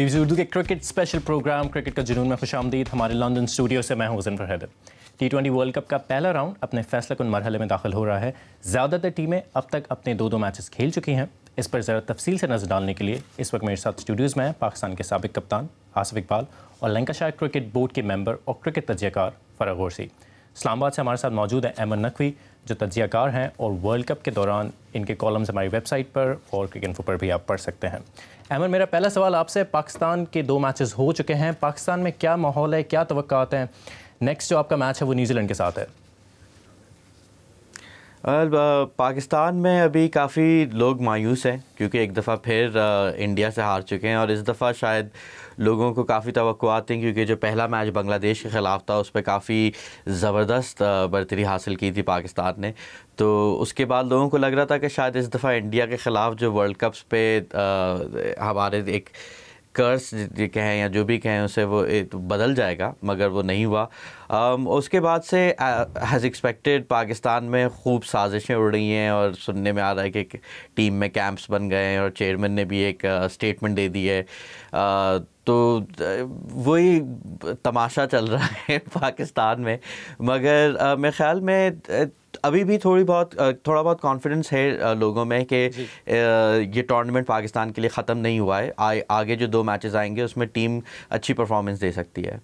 BBC Urdu के cricket special programme cricket का जुनून में खुशामदीद। हमारे लंदन स्टूडियो से मैं हूं Zafar Haider. T20 world cup का पहला राउंड अपने फैसला कुन मरहले में दाखिल हो रहा है। ज़्यादातर टीमें अब तक अपने दो मैचेस खेल चुकी हैं। इस पर ज़रा तफसील से नज़र डालने के लिए इस वक्त मेरे साथ स्टूडियोज़ में हैं पाकिस्तान के साबिक कप्तान आसिफ इकबाल और लंकाशायर क्रिकेट बोर्ड के मेंबर और क्रिकेट तज्ज़ियाकार फ़राग गौरसी। इस्लामाबाद से हमारे साथ मौजूद है अहमद नकवी जो तज्ज़ियाकार हैं और वर्ल्ड कप के दौरान इनके कॉलम्स हमारी वेबसाइट पर और क्रिकेट पर भी आप पढ़ सकते हैं। अहमद, मेरा पहला सवाल आपसे, पाकिस्तान के 2 मैचेस हो चुके हैं, पाकिस्तान में क्या माहौल है, क्या तवक्कात हैं? नेक्स्ट जो आपका मैच है वो न्यूजीलैंड के साथ है। पाकिस्तान में अभी काफ़ी लोग मायूस हैं क्योंकि एक दफ़ा फिर इंडिया से हार चुके हैं और इस दफ़ा शायद लोगों को काफ़ी तवक्कुआत थी क्योंकि जो पहला मैच बांग्लादेश के ख़िलाफ़ था उस पर काफ़ी ज़बरदस्त बढ़तरी हासिल की थी पाकिस्तान ने। तो उसके बाद लोगों को लग रहा था कि शायद इस दफ़ा इंडिया के ख़िलाफ़ जो वर्ल्ड कप्स पे हमारे एक कर्स कहें या जो भी कहें उसे वो बदल जाएगा, मगर वो नहीं हुआ। उसके बाद से एज़ एक्सपेक्टेड पाकिस्तान में खूब साजिशें उड़ रही हैं और सुनने में आ रहा है कि टीम में कैंप्स बन गए हैं और चेयरमैन ने भी एक स्टेटमेंट दे दी है। तो वही तमाशा चल रहा है पाकिस्तान में, मगर मेरे ख़्याल में अभी भी थोड़ा बहुत कॉन्फिडेंस है लोगों में कि ये टूर्नामेंट पाकिस्तान के लिए ख़त्म नहीं हुआ है। आगे जो 2 मैचेस आएंगे उसमें टीम अच्छी परफॉर्मेंस दे सकती है।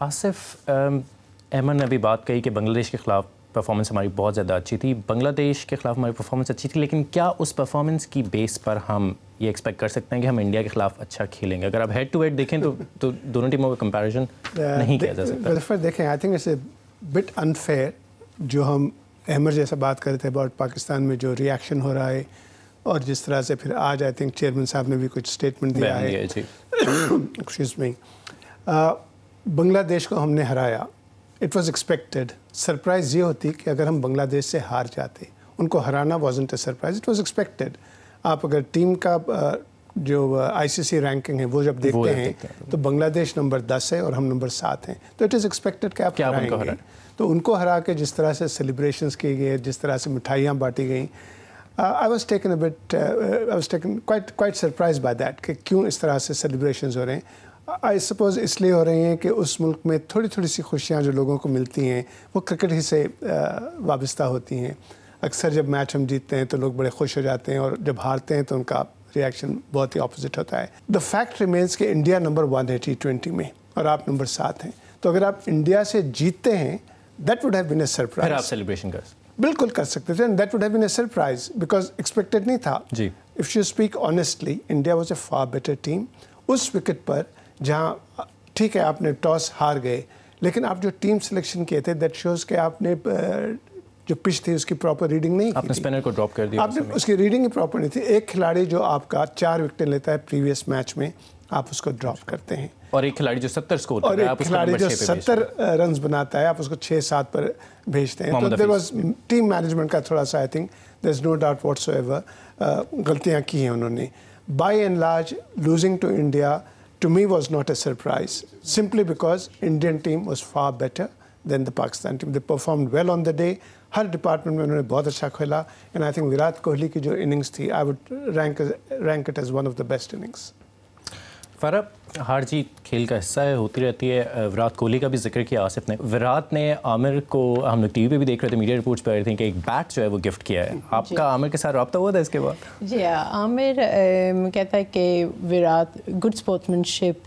आसिफ, अहमद ने अभी बात कही कि बांग्लादेश के ख़िलाफ़ परफॉर्मेंस हमारी बहुत ज़्यादा अच्छी थी, बांग्लादेश के ख़िलाफ़ हमारी परफॉर्मेंस अच्छी थी, लेकिन क्या उस परफॉर्मेंस की बेस पर हम ये एक्सपेक्ट कर सकते हैं कि हम इंडिया के ख़िलाफ़ अच्छा खेलेंगे? अगर आप हेड टू हेड देखें तो दोनों टीमों का कंपैरिजन नहीं किया जा सकता। देखें, आई think it's a bit unfair जो हम अहमद जैसा बात कर रहे थे अबाउट पाकिस्तान में जो रिएक्शन हो रहा है और जिस तरह से फिर आज आई थिंक चेयरमैन साहब ने भी कुछ स्टेटमेंट दिया है। एक्सक्यूज मी, बांग्लादेश को हमने हराया, इट वाज एक्सपेक्टेड। सरप्राइज़ ये होती कि अगर हम बांग्लादेश से हार जाते, उनको हराना wasn't a surprise, it was expected. आप अगर टीम का जो ICC रैंकिंग है वो जब देखते हैं तो बांग्लादेश नंबर 10 है और हम नंबर 7 हैं, तो इट इज़ एक्सपेक्टेड कि आप हराएंगे। तो उनको हरा के जिस तरह से सेलिब्रेशंस किए गए, जिस तरह से मिठाइयाँ बांटी गई, I was taken quite surprise by that कि क्यों इस तरह से सेलिब्रेशंस हो रहे हैं। आई सपोज इसलिए हो रही हैं कि उस मुल्क में थोड़ी थोड़ी सी खुशियाँ जो लोगों को मिलती हैं वो क्रिकेट ही से वाबस्ता होती हैं। अक्सर जब मैच हम जीतते हैं तो लोग बड़े खुश हो जाते हैं और जब हारते हैं तो उनका रिएक्शन बहुत ही ऑपोजिट होता है। द फैक्ट रिमेन्स कि इंडिया नंबर 1 है T20 में और आप नंबर 7 हैं, तो अगर आप इंडिया से जीतते हैं that would have been a surprise. फिर आप सेलिब्रेशन बिल्कुल कर सकते थे, that would have been a surprise because expected नहीं था जी। If you speak honestly, India was a far better team. उस विकेट पर जहाँ ठीक है आपने टॉस हार गए, लेकिन आप जो टीम सिलेक्शन किए थे दैट शोज़ कि आपने जो पिच थी उसकी प्रॉपर रीडिंग नहीं की, आपने स्पिनर को ड्रॉप कर दिया, आपने उसकी रीडिंग ही प्रॉपर नहीं थी। एक खिलाड़ी जो आपका 4 विकेटें लेता है प्रीवियस मैच में, आप उसको ड्रॉप करते हैं, और एक खिलाड़ी जो 70 स्कोर और एक खिलाड़ी जो 70 रन्स बनाता है आप उसको 6-7 पर भेजते हैं। तो देयर वाज टीम मैनेजमेंट का थोड़ा सा, I think there is no doubt whatsoever, गलतियां की हैं उन्होंने। By and large losing to India to me was not a surprise, simply because Indian team was far better than the Pakistan team. They performed well on the day. हर department में उन्होंने बहुत अच्छा खेला, and I think Virat Kohli की जो innings थी I would rank it as one of the best innings. फ़राब, हार जीत खेल का हिस्सा है, होती रहती है। विराट कोहली का भी जिक्र किया आसिफ ने। विराट ने आमिर को, हम लोग टीवी पे भी देख रहे थे, मीडिया रिपोर्ट्स पे आ रही थी कि एक बैट जो है वो गिफ्ट किया है। आपका आमिर के साथ रब्ता हुआ था इसके बाद? जी आमिर कहता है कि विराट गुड स्पोर्ट्समैनशिप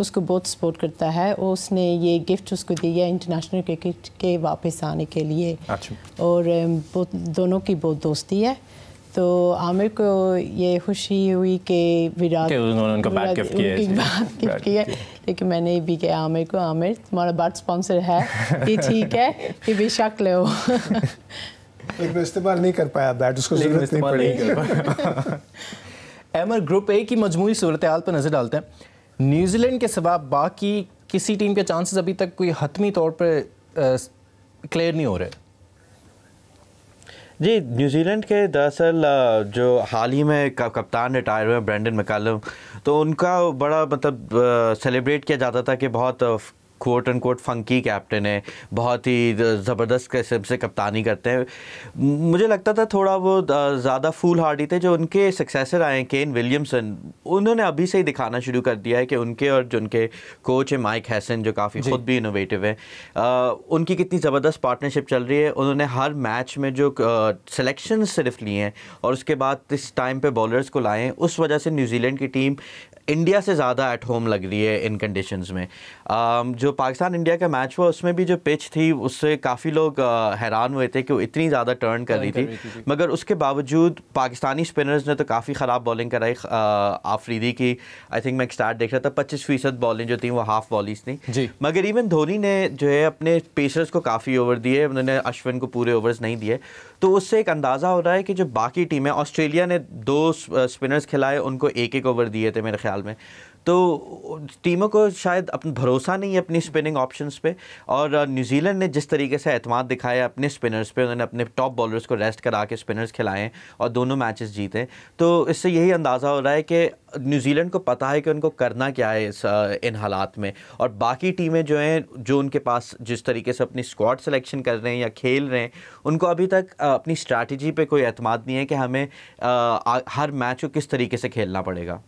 उसको बहुत सपोर्ट करता है, और उसने ये गिफ्ट उसको दिया इंटरनेशनल क्रिकेट के वापस आने के लिए। अच्छा। और दोनों की बहुत दोस्ती है, तो आमिर को ये खुशी हुई कि विराट उन्होंने उनका बैट गिफ्ट किया है। लेकिन मैंने भी कहा आमिर को, आमिर तुम्हारा बैट स्पॉन्सर है, ये ठीक है कि बेशक लो। लेकिन इस्तेमाल नहीं कर पाया बैट, उसको ज़रूरत नहीं पड़ी। अहमद, ग्रुप ए की मजमूई सूरत हाल पर नज़र डालते हैं। न्यूजीलैंड के सिवा बाकी किसी टीम के चांसेस अभी तक कोई हतमी तौर पर क्लियर नहीं हो रहे। जी, न्यूजीलैंड के दरअसल जो हाल ही में कप्तान रिटायर हुए ब्रेंडन मैकलम, तो उनका बड़ा मतलब सेलिब्रेट किया जाता था कि बहुत quote and quote funky captain है, बहुत ही ज़बरदस्त किस्म से कप्तानी करते हैं। मुझे लगता था थोड़ा वो ज़्यादा फूल हार्डी थे। जो उनके सक्सेसर आए केन विलियमसन, उन्होंने अभी से ही दिखाना शुरू कर दिया है कि उनके और जो उनके कोच है माइक हैसन, जो काफ़ी खुद भी इनोवेटिव है, उनकी कितनी ज़बरदस्त पार्टनरशिप चल रही है। उन्होंने हर मैच में जो सिलेक्शन सिर्फ लिए हैं और उसके बाद इस टाइम पे बॉलर्स को लाए हैं, उस वजह से न्यूजीलैंड की टीम इंडिया से ज़्यादा एट होम लग रही है इन कंडीशंस में। जो पाकिस्तान इंडिया का मैच हुआ उसमें भी जो पिच थी उससे काफ़ी लोग हैरान हुए थे कि वो इतनी ज़्यादा टर्न कर रही थी, मगर उसके बावजूद पाकिस्तानी स्पिनर्स ने तो काफ़ी ख़राब बॉलिंग कराई। आफरीदी की आई थिंक मैं एक स्टार्ट देख रहा था, 25% बॉलिंग जो थी वो हाफ बॉलीज थी, मगर इवन धोनी ने जो है अपने पेसर्स को काफ़ी ओवर दिए, उन्होंने अश्विन को पूरे ओवर्स नहीं दिए। तो उससे एक अंदाज़ा हो रहा है कि जो बाकी टीमें, ऑस्ट्रेलिया ने 2 स्पिनर्स खिलाए, उनको 1-1 ओवर दिए थे मेरे ख्याल में। तो टीमों को शायद अपना भरोसा नहीं है अपनी स्पिनिंग ऑप्शंस पे, और न्यूजीलैंड ने जिस तरीके से एतमाद दिखाया अपने स्पिनर्स पे, उन्होंने अपने टॉप बॉलर्स को रेस्ट करा के स्पिनर्स खिलाएं और दोनों मैचेस जीते। तो इससे यही अंदाज़ा हो रहा है कि न्यूजीलैंड को पता है कि उनको करना क्या है इन हालात में, और बाकी टीमें जो हैं, जो उनके पास जिस तरीके से अपनी स्क्वाड सिलेक्शन कर रहे हैं या खेल रहे हैं, उनको अभी तक अपनी स्ट्रैटेजी पे कोई एतमाद नहीं है कि हमें हर मैच को किस तरीके से खेलना पड़ेगा।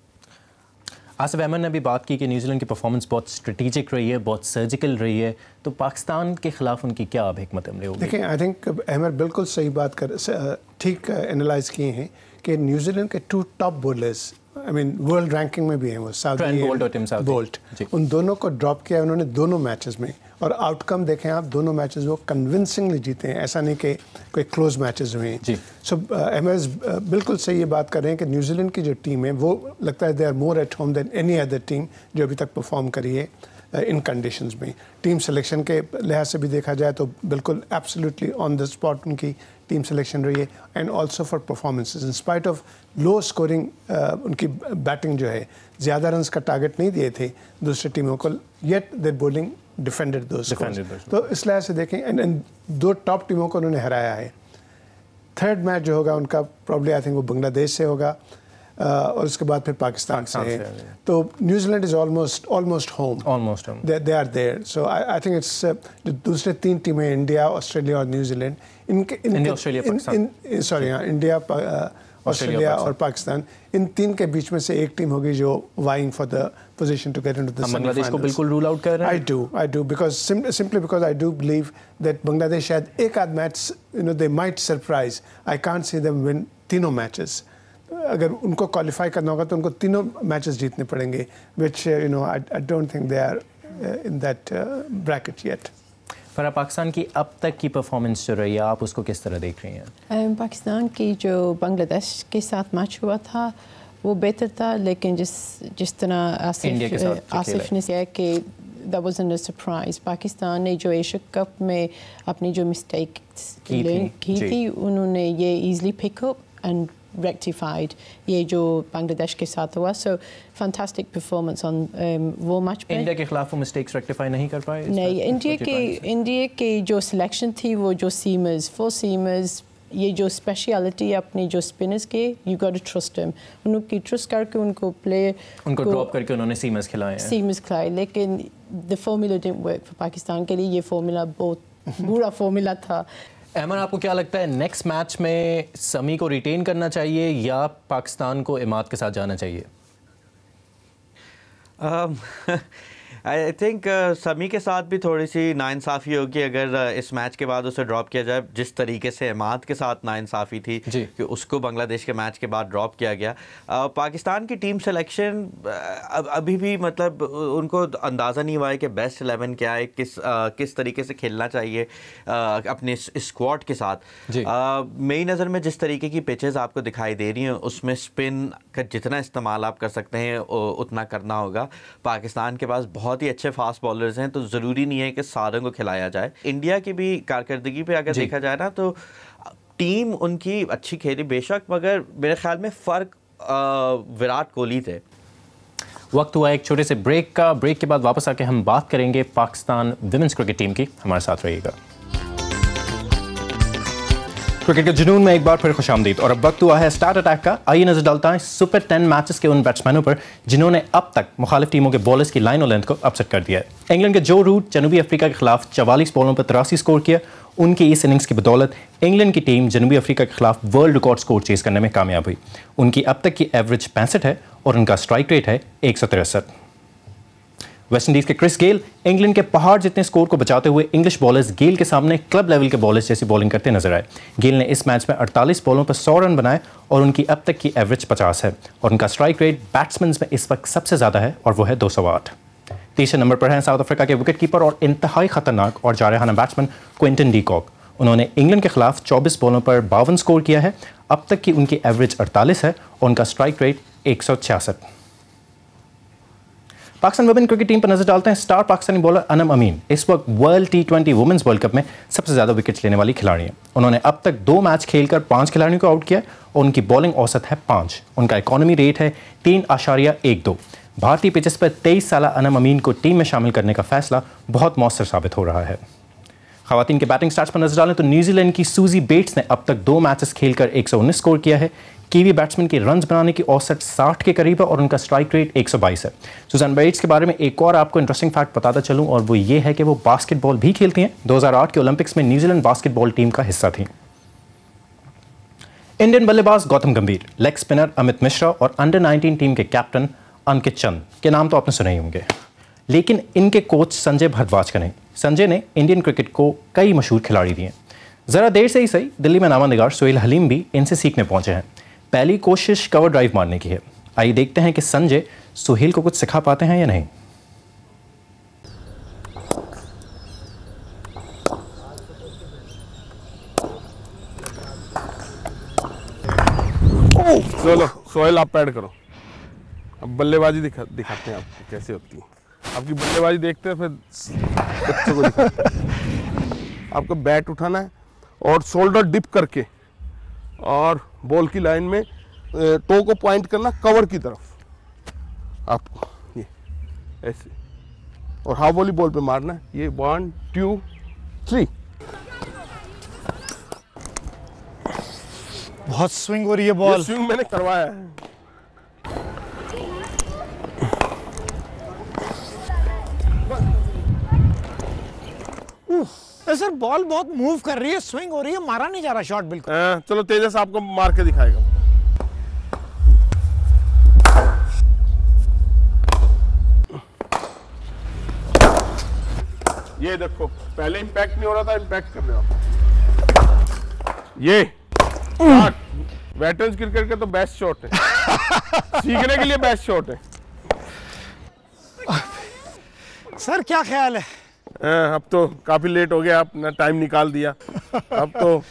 आसिफ अहमद ने भी बात की कि न्यूजीलैंड की परफॉर्मेंस बहुत स्ट्रेटेजिक रही है, बहुत सर्जिकल रही है, तो पाकिस्तान के खिलाफ उनकी क्या अब हिकमत अमली होगी? देखिए, आई थिंक अहमद बिल्कुल सही बात ठीक एनालाइज किए हैं कि न्यूजीलैंड के 2 top bowlers, I mean world ranking में भी हैं वो, बोल्ट, उन दोनों को ड्रॉप किया उन्होंने दोनों मैचेस में, और आउटकम देखें आप, दोनों मैचेस वो कन्विंसिंगली जीते हैं, ऐसा नहीं कि कोई क्लोज मैचेस हुए हैं। सो अहमद बिल्कुल सही ये बात कर रहे हैं कि न्यूजीलैंड की जो टीम है वो लगता है they are more at home then any other team जो अभी तक परफॉर्म करी है इन कंडीशंस में। टीम सिलेक्शन के लिहाज से भी देखा जाए तो बिल्कुल एब्सोल्युटली ऑन द स्पॉट उनकी टीम सिलेक्शन रही है, and also for performances in spite of low scoring. उनकी बैटिंग जो है, ज़्यादा रन्स का टारगेट नहीं दिए थे दूसरी टीमों को, येट देयर बॉलिंग डिफेंडेड दोस। तो इस लिहाज से देखें, एंड 2 टॉप टीमों को उन्होंने हराया है। 3rd मैच जो होगा उनका प्रॉब्ली आई थिंक वो बांग्लादेश से होगा, और उसके बाद फिर पाकिस्तान से है। तो New Zealand is almost home, they are there. So I think it's जो दूसरे 3 टीमें, इंडिया, ऑस्ट्रेलिया और न्यूजीलैंड, इंडिया, ऑस्ट्रेलिया और पाकिस्तान, इन 3 के बीच में से एक टीम होगी जो vying for the position to get into the semifinals. Bangladesh को बिल्कुल रूल आउट कर रहे हैं। I do because simply because I do believe that Bangladesh शायद एक आध match, they might surprise. I can't see them win तीनों मैचेस। अगर उनको क्वालिफाई करना होगा तो उनको तीनों मैचेस जीतने पड़ेंगे, which I don't think they are in that bracket yet. फरा, पाकिस्तान की अब तक की परफॉर्मेंस जो रही है, आप उसको किस तरह देख रही हैं? पाकिस्तान की जो बांग्लादेश के साथ मैच हुआ था वो बेहतर था, लेकिन जिस तरह आसिफ ने कहा कि that wasn't a surprise। Pakistan ने जो एशिया कप में अपनी जो मिस्टेक की थी उन्होंने ये ईज़िली पिकअप एंड rectified ये जो बांग्लादेश के साथ हुआ। सो फैंटास्टिक परफॉर्मेंस ऑन वो मैच पे। इंडिया के खिलाफ वो मिस्टेक्स रेक्टिफाई नहीं कर पाए? नहीं, इंडिया के जो सिलेक्शन थी वो जो सीमर्स, 4 सीमर्स, ये जो स्पेशलिटी अपनी जो स्पिनर्स के, you got to trust him. उनकी ट्रस्ट करके उनको ड्रॉप करके उन्होंने सीमर्स खिलाए, लेकिन the formula didn't work for Pakistan के लिए। ये फार्मूला बहुत बुरा फार्मूला था। अहमद, आपको क्या लगता है नेक्स्ट मैच में समी को रिटेन करना चाहिए या पाकिस्तान को इमाद के साथ जाना चाहिए? आई थिंक समी के साथ भी थोड़ी सी नाइंसाफ़ी होगी अगर इस मैच के बाद उसे ड्रॉप किया जाए। जिस तरीके से इमाद के साथ नाइंसाफ़ी थी कि उसको बांग्लादेश के मैच के बाद ड्रॉप किया गया। पाकिस्तान की टीम सिलेक्शन अभी भी मतलब उनको अंदाज़ा नहीं हुआ है कि बेस्ट 11 क्या है, किस तरीके से खेलना चाहिए अपने स्क्वाड के साथ। मेरी नज़र में जिस तरीके की पिचेस आपको दिखाई दे रही हैं उसमें स्पिन का जितना इस्तेमाल आप कर सकते हैं उतना करना होगा। पाकिस्तान के पास बहुत ही अच्छे फास्ट बॉलर्स हैं, तो ज़रूरी नहीं है कि सारों को खिलाया जाए। इंडिया की भी कारकर्दगी पे अगर देखा जाए ना तो टीम उनकी अच्छी खेली बेशक, मगर मेरे ख्याल में फ़र्क विराट कोहली थे। वक्त हुआ एक छोटे से ब्रेक का। ब्रेक के बाद वापस आके हम बात करेंगे पाकिस्तान विमेंस क्रिकेट टीम की। हमारे साथ रहिएगा। क्रिकेट के जुनून में एक बार फिर खुशामदीद और अब वक्त हुआ है स्टार्ट अटैक का। आइए नजर डालता है सुपर 10 मैचेस के उन बैट्समैनों पर जिन्होंने अब तक मुखालिफ टीमों के बॉलर्स की लाइन और लेंथ को अपसेट कर दिया है। इंग्लैंड के जो रूट जनूबी अफ्रीका के खिलाफ 44 बॉलों पर 83 स्कोर किया। उनकी इस इनिंग्स की बदौलत इंग्लैंड की टीम जनूबी अफ्रीका के खिलाफ वर्ल्ड रिकॉर्ड स्कोर चेज करने में कामयाब हुई। उनकी अब तक की एवरेज 65 है और उनका स्ट्राइक रेट है 163। वेस्टइंडीज के क्रिस गेल इंग्लैंड के पहाड़ जितने स्कोर को बचाते हुए इंग्लिश बॉलर्स गेल के सामने क्लब लेवल के बॉलर्स जैसी बॉलिंग करते नजर आए। गेल ने इस मैच में 48 बॉलों पर 100 रन बनाए और उनकी अब तक की एवरेज 50 है और उनका स्ट्राइक रेट बैट्समैन में इस वक्त सबसे ज़्यादा है और वो है 208। तीसरे नंबर पर हैं साउथ अफ्रीका के विकेटकीपर और इंतहाई खतरनाक और जारहाना बैट्समैन क्विंटन डी कॉक। उन्होंने इंग्लैंड के खिलाफ 24 बॉलों पर 52 स्कोर किया है। अब तक की उनकी एवरेज 48 है और उनका strike rate 166। Pakistan women cricket team पर नजर डालते हैं। स्टार पाकिस्तानी बॉलर अनम अमीन इस वक्त world T20 women's world cup में सबसे ज़्यादा विकेट्स लेने वाली खिलाड़ी हैं। उन्होंने अब तक 2 मैच खेलकर 5 खिलाड़ियों को आउट किया और उनकी बॉलिंग औसत है 5। उनका इकॉनमी रेट है 3.12। भारतीय पिचेस पर 23 साल अनम अमीन को टीम में शामिल करने का फैसला बहुत मौसर साबित हो रहा है। खवातीन के बैटिंग स्टार्ट्स पर नजर डालें तो न्यूजीलैंड की सूजी बेट्स ने अब तक 2 मैचेस खेलकर 119 स्कोर किया है। कीवी बैट्समैन की रन्स बनाने की औसत 60 के करीब है और उनका स्ट्राइक रेट 122 है। सुजान बेट्स के बारे में एक और आपको इंटरेस्टिंग फैक्ट बताता चलूं और वो ये है कि वो बास्केटबॉल भी खेलती हैं। 2008 के ओलंपिक्स में न्यूजीलैंड बास्केटबॉल टीम का हिस्सा थी। इंडियन बल्लेबाज गौतम गंभीर, लेग स्पिनर अमित मिश्रा और अंडर 19 टीम के कैप्टन अंकित चंद के नाम तो आपने सुने ही होंगे, लेकिन इनके कोच संजय भारद्वाज का नहीं। संजय ने इंडियन क्रिकेट को कई मशहूर खिलाड़ी दिए। ज़रा देर से ही सही दिल्ली में नामानिगार सोहेल हलीम भी इनसे सीखने पहुंचे हैं। पहली कोशिश कवर ड्राइव मारने की है। आइए देखते हैं कि संजय सोहेल को कुछ सिखा पाते हैं या नहीं। चलो सोहेल आप पैड करो। अब बल्लेबाजी दिखाते हैं आपको कैसे होती है। आपकी बल्लेबाजी देखते हैं फिर बच्चों को दिखाते हैं। आपको बैट उठाना है और शोल्डर डिप करके और बॉल की लाइन में टो को पॉइंट करना कवर की तरफ आपको, ये ऐसे, और हाफ वॉली बॉल पे मारना है। ये 1 2 3। बहुत स्विंग हो रही है बॉल। स्विंग मैंने करवाया है। तो सर बॉल बहुत मूव कर रही है, स्विंग हो रही है, मारा नहीं जा रहा शॉट बिल्कुल। चलो तेजस आपको मार के दिखाएगा। ये देखो पहले इम्पैक्ट नहीं हो रहा था, इम्पैक्ट कर रहे हो आप। ये वेटरन्स क्रिकेट के तो बेस्ट शॉट है। सीखने के लिए बेस्ट शॉट है। सर क्या ख्याल है? अब तो काफी लेट हो गया, आपने टाइम निकाल दिया। अब तो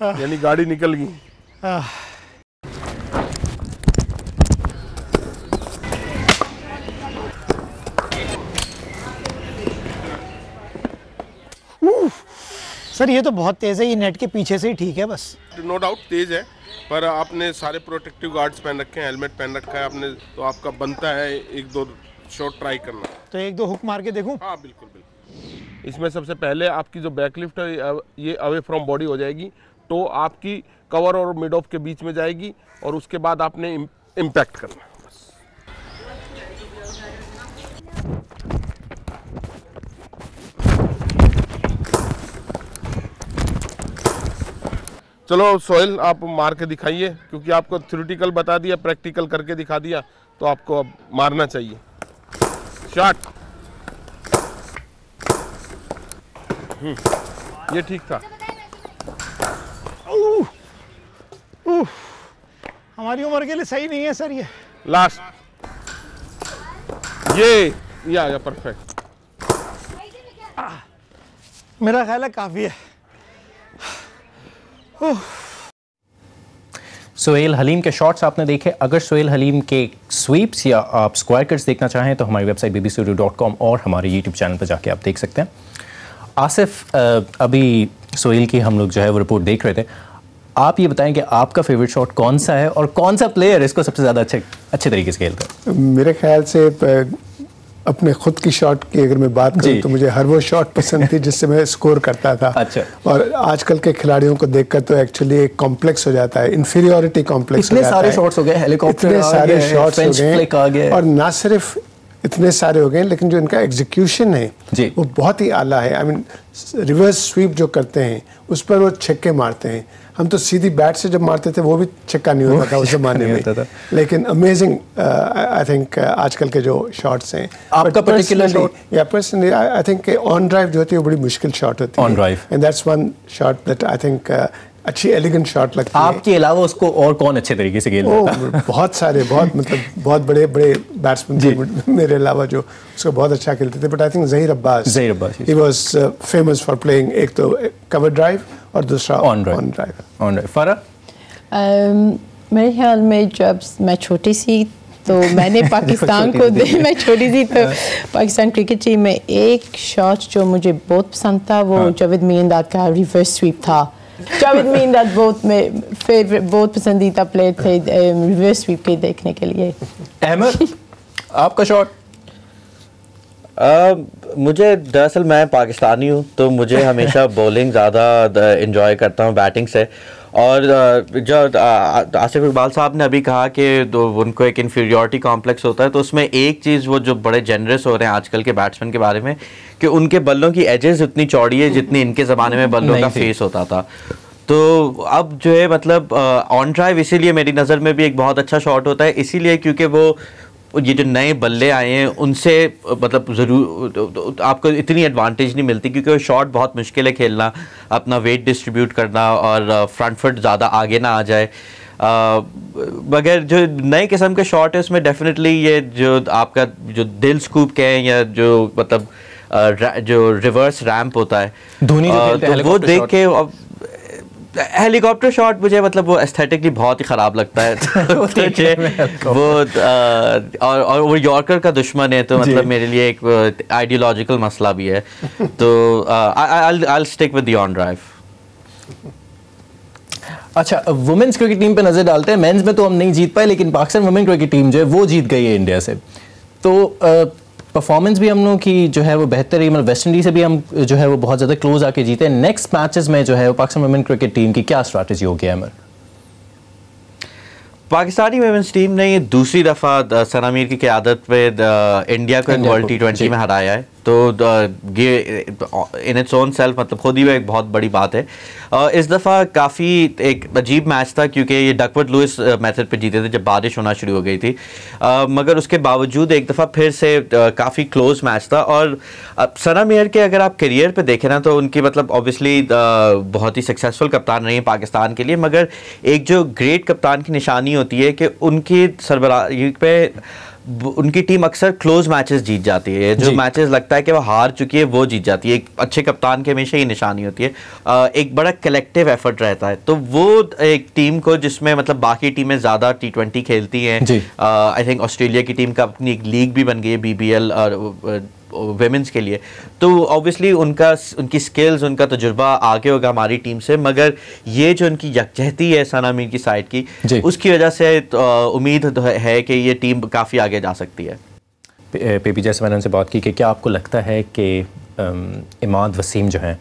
यानी गाड़ी निकल गई। सर ये तो बहुत तेज है, ये नेट के पीछे से ही ठीक है बस। नो डाउट तेज है, पर आपने सारे प्रोटेक्टिव गार्ड्स पहन रखे हैं, हेलमेट पहन रखा है आपने, तो आपका बनता है 1-2 शॉट ट्राई करना। तो 1-2 हुक मार के देखूं? हाँ बिल्कुल बिल्कुल। इसमें सबसे पहले आपकी जो बैकलिफ्ट है ये अवे फ्रॉम बॉडी हो जाएगी, तो आपकी कवर और मिड ऑफ के बीच में जाएगी और उसके बाद आपने इम्पैक्ट करना। चलो सोहेल आप मार के दिखाइए, क्योंकि आपको थ्योरेटिकल बता दिया, प्रैक्टिकल करके दिखा दिया, तो आपको अब मारना चाहिए। शॉट ये ठीक था। हमारी उम्र के लिए सही नहीं है सर ये। लास्ट ये आ गया परफेक्ट। मेरा ख्याल है काफी है। सोहेल हलीम के शॉट्स आपने देखे। अगर सोहेल हलीम के स्वीप्स या आप स्क्वायर कट्स देखना चाहें तो हमारी वेबसाइट bbstudio.com और हमारे YouTube चैनल पर जाके आप देख सकते हैं। आसिफ, अभी सोहेल की हम लोग जो है वो रिपोर्ट देख रहे थे। आप ये बताएं कि आपका फेवरेट शॉट कौन सा है और कौन सा प्लेयर इसको सबसे ज़्यादा अच्छे तरीके से खेलता है? मेरे ख्याल से अपने खुद की शॉट की अगर मैं बात करूं तो मुझे हर वो शॉट पसंद थी जिससे मैं स्कोर करता था। अच्छा। और आजकल के खिलाड़ियों को देखकर तो एक्चुअली एक कॉम्प्लेक्स हो जाता है, इन्फीरियोरिटी कॉम्प्लेक्स हो जाता है। इतने सारे शॉट्स हो गए, हेलीकॉप्टर इतने सारे शॉट्स हो गए, और ना सिर्फ इतने सारे हो गए लेकिन जो इनका एग्जीक्यूशन है वो बहुत ही आला है। आई मीन रिवर्स स्वीप जो करते हैं उस पर वो छक्के मारते हैं। हम तो सीधी बैट से जब मारते थे वो भी छक्का नहीं होता था उस जमाने में, लेकिन अमेजिंग आई थिंक आजकल के जो शॉट्स हैं। आपका पर्टिकुलर शॉट? या personally I think on drive जो होती है वो बड़ी मुश्किल शॉट होती है, on drive, and that's one shot that I think अच्छी एलिगेंट शॉट लगती है। आपके अलावा उसको और कौन अच्छे तरीके से खेलता था? बहुत सारे, बहुत बड़े बड़े बैट्समैन थे मेरे अलावा जो उसको बहुत अच्छा खेलते थे। But I think Zaheer Abbas he was famous for playing एक तो कवर ड्राइव और दूसरा ऑन ड्राइव। फरा? मेरे ख्याल में जब मैं छोटी सी तो मैंने पाकिस्तान को मैं छोटी सी तो पाकिस्तान क्रिकेट टीम में एक शॉट जो मुझे बहुत पसंद था वो जावेद मियांदाद का रिवर्स स्वीप था। जावेद मियांदाद बहुत पसंदीदा प्लेयर थे रिवर्स स्वीप के देखने के लिए। अहमद, आपका शॉट? मुझे दरअसल मैं पाकिस्तानी हूँ तो मुझे हमेशा बॉलिंग ज़्यादा इंजॉय करता हूँ बैटिंग से। और जो आसिफ इकबाल साहब ने अभी कहा कि उनको एक इन्फीरियॉरिटी कॉम्प्लेक्स होता है, तो उसमें एक चीज़ वो जो बड़े जेनरस हो रहे हैं आजकल के बैट्समैन के बारे में कि उनके बल्लों की एजेस उतनी चौड़ी है जितनी इनके ज़माने में बल्लों का फेस होता था। तो अब जो है मतलब ऑन ड्राइव इसीलिए मेरी नज़र में भी एक बहुत अच्छा शॉट होता है, इसीलिए क्योंकि वो ये जो नए बल्ले आए हैं उनसे मतलब ज़रूर आपको इतनी एडवांटेज नहीं मिलती क्योंकि वो शॉट बहुत मुश्किल है खेलना, अपना वेट डिस्ट्रीब्यूट करना और फ्रंट फुट ज़्यादा आगे ना आ जाए। मगर जो नए किस्म के शॉट है उसमें डेफिनेटली ये जो आपका जो दिल स्कूप कहें या जो मतलब जो रिवर्स रैम्प होता है तो वो देख के हेलीकॉप्टर शॉट मुझे मतलब वो एस्थेटिकली बहुत ही ख़राब लगता है। वो और वो यॉर्कर का दुश्मन है तो मतलब मेरे लिए एक आइडियोलॉजिकल मसला भी है। तो I'll stick with the on drive। अच्छा, वुमेन्स क्रिकेट टीम पे नज़र डालते हैं। मेंस में तो हम नहीं जीत पाए लेकिन पाकिस्तान वुमेन क्रिकेट टीम जो है वो जीत गई है इंडिया से। तो परफॉर्मेंस भी हम लोगों की जो है वो बेहतर है, मतलब वेस्ट इंडीज से भी हम जो है वो बहुत ज़्यादा क्लोज आके जीते। नेक्स्ट मैचेस में जो है वो पाकिस्तान वुमेन क्रिकेट टीम की क्या स्ट्रैटेजी होगी अमर? पाकिस्तानी वुमेन्स टीम ने ये दूसरी दफ़ा सना मीर की क़यादत पे इंडिया को वर्ल्ड T20 में हराया है, तो ये इन इट्स ओन सेल्फ मतलब खुद ही वो एक बहुत बड़ी बात है। इस दफ़ा काफ़ी एक अजीब मैच था क्योंकि ये डकवर्थ लुइस मेथड पे जीते थे जब बारिश होना शुरू हो गई थी, मगर उसके बावजूद एक दफ़ा फिर से काफ़ी क्लोज मैच था। और सना मीर के अगर आप करियर पे देखें ना तो उनकी मतलब ऑब्वियसली बहुत ही सक्सेसफुल कप्तान रही है पाकिस्तान के लिए, मगर एक जो ग्रेट कप्तान की निशानी होती है कि उनकी सरबराही पे उनकी टीम अक्सर क्लोज मैचेस जीत जाती है। जो मैचेस लगता है कि वो हार चुकी है वो जीत जाती है। एक अच्छे कप्तान की हमेशा ये निशानी होती है, एक बड़ा कलेक्टिव एफर्ट रहता है। तो वो एक टीम को जिसमें मतलब बाकी टीमें ज़्यादा T20 खेलती हैं, आई थिंक ऑस्ट्रेलिया की टीम का अपनी एक लीग भी बन गई है BBL और वेमेंस के लिए, तो ऑब्वियसली उनकी स्किल्स उनका तजुर्बा आगे होगा हमारी टीम से, मगर ये जो उनकी यकजहती है सना मीर की साइड की उसकी वजह से उम्मीद है कि ये टीम काफ़ी आगे जा सकती है। पेपी जैसे मैंने उनसे बात की कि क्या आपको लगता है कि इमाद वसीम जो हैं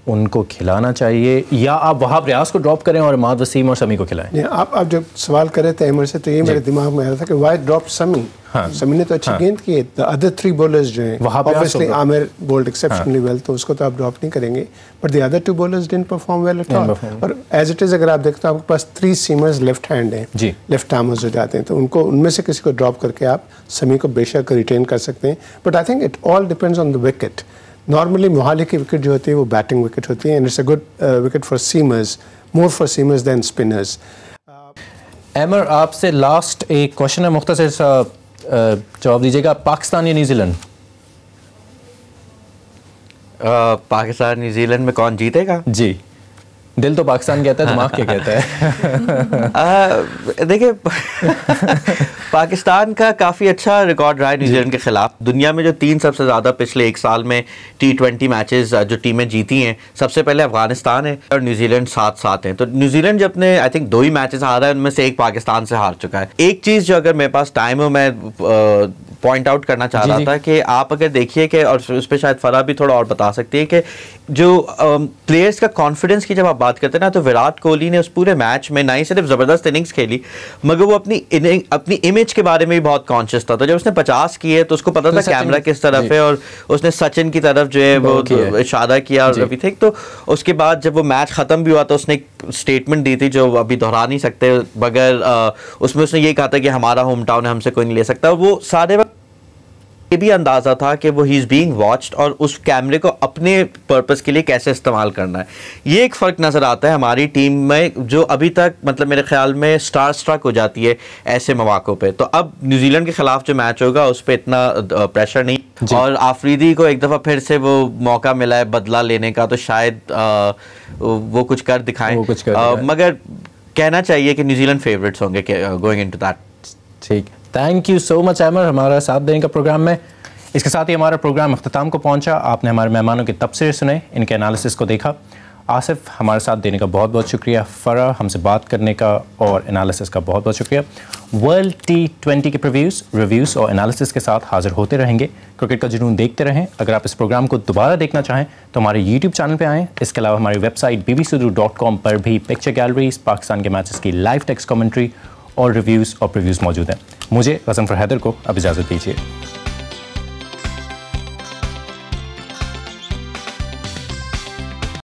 उनको खिलाना चाहिए या आप वहाब रियाज को ड्रॉप करें और इमाद वसीम और समी को खिलाएं? आप जब सवाल कर रहे थे अमर से तो ये मेरे दिमाग में आ रहा था कि वाई ड्रॉप समी। समी ने तो अच्छी गेंद की है, द अदर थ्री बॉलर्स जो हैं obviously Aamir bowled exceptionally well, तो उसको तो आप ड्रॉप नहीं करेंगे, but the other two bowlers didn't perform well at all. और एज इट इज अगर आप देखते हो आपके पास 3 सीमर्स लेफ्ट हैंड हैं, लेफ्ट आर्मर्स हो जाते हैं, तो उनको उनमें से किसी को ड्रॉप करके आप समी को बेशक रिटेन कर सकते हैं। But I think it all depends on the wicket. Normally Mohali की विकेट जो होती है वो बैटिंग विकेट होती है, and it's a good wicket for seamers, more for seamers than spinners. Amar, आपसे लास्ट एक क्वेश्चन है, मुख्तसर सा जवाब दीजिएगा। पाकिस्तान या न्यूजीलैंड? पाकिस्तान न्यूजीलैंड में कौन जीतेगा? जी, दिल तो पाकिस्तान कहता है, दिमाग क्या कहता है? देखिए पाकिस्तान का काफ़ी अच्छा रिकॉर्ड रहा है न्यूजीलैंड के खिलाफ। दुनिया में जो 3 सबसे ज़्यादा पिछले 1 साल में T20 मैचेस जो टीमें जीती हैं, सबसे पहले अफगानिस्तान है और न्यूजीलैंड 7-7 हैं। तो न्यूजीलैंड जो अपने आई थिंक 2 ही मैचेस हारा है, उनमें से एक पाकिस्तान से हार चुका है। एक चीज़ जो अगर मेरे पास टाइम हो मैं पॉइंट आउट करना चाह रहा था कि आप अगर देखिए कि, और उस पर शायद फराह भी थोड़ा और बता सकती है कि जो प्लेयर्स का कॉन्फिडेंस की जब आप बात करते हैं ना, तो विराट कोहली ने उस पूरे मैच में ना ही सिर्फ ज़बरदस्त इनिंग्स खेली, मगर वो अपनी इमेज के बारे में भी बहुत कॉन्शियस था। तो जब उसने 50 किए तो उसको पता था कैमरा किस तरफ है, और उसने सचिन की तरफ जो है वो इशारा किया और एवरीथिंग। तो उसके बाद जब वो मैच ख़त्म भी हुआ तो उसने एक स्टेटमेंट दी थी जो अभी दोहरा नहीं सकते, मगर उसमें उसने ये कहा था कि हमारा होम टाउन है, हमसे कोई नहीं ले सकता। वो सारे वक्त ये भी अंदाज़ा था कि वो ही इज़ बीइंग वॉच्ड, और उस कैमरे को अपने पर्पस के लिए कैसे इस्तेमाल करना है। ये एक फ़र्क नज़र आता है हमारी टीम में, जो अभी तक मतलब मेरे ख्याल में स्टार स्ट्रक हो जाती है ऐसे मौक़ों पे। तो अब न्यूजीलैंड के ख़िलाफ़ जो मैच होगा उस पर इतना प्रेशर नहीं, और आफरीदी को एक दफ़ा फिर से वो मौका मिला है बदला लेने का, तो शायद वो कुछ कर दिखाएं, मगर कहना चाहिए कि न्यूजीलैंड फेवरेट्स होंगे गोइंग इनटू दैट। ठीक, थैंक यू सो मच अमर हमारा साथ देने का प्रोग्राम में। इसके साथ ही हमारा प्रोग्राम अख्ताम को पहुंचा। आपने हमारे मेहमानों के तबसरे सुने, इनके एनालिसिस को देखा। आसिफ हमारे साथ देने का बहुत बहुत शुक्रिया, फरा हमसे बात करने का और एनालिसिस का बहुत बहुत शुक्रिया। वर्ल्ड T20 के रिव्यूज़ और एनालिसिस के साथ हाजिर होते रहेंगे। क्रिकेट का जुनून देखते रहें। अगर आप इस प्रोग्राम को दोबारा देखना चाहें तो हमारे YouTube चैनल पे आएँ। इसके अलावा हमारी वेबसाइट bbsurdu.com पर भी पिक्चर गैलरीज, पाकिस्तान के मैचेस की लाइव टेक्स्ट कमेंट्री और रिव्यूज़ और प्रीव्यूज़ मौजूद हैं। मुझे गज़नफ़र हैदर को अब इजाज़त दीजिए।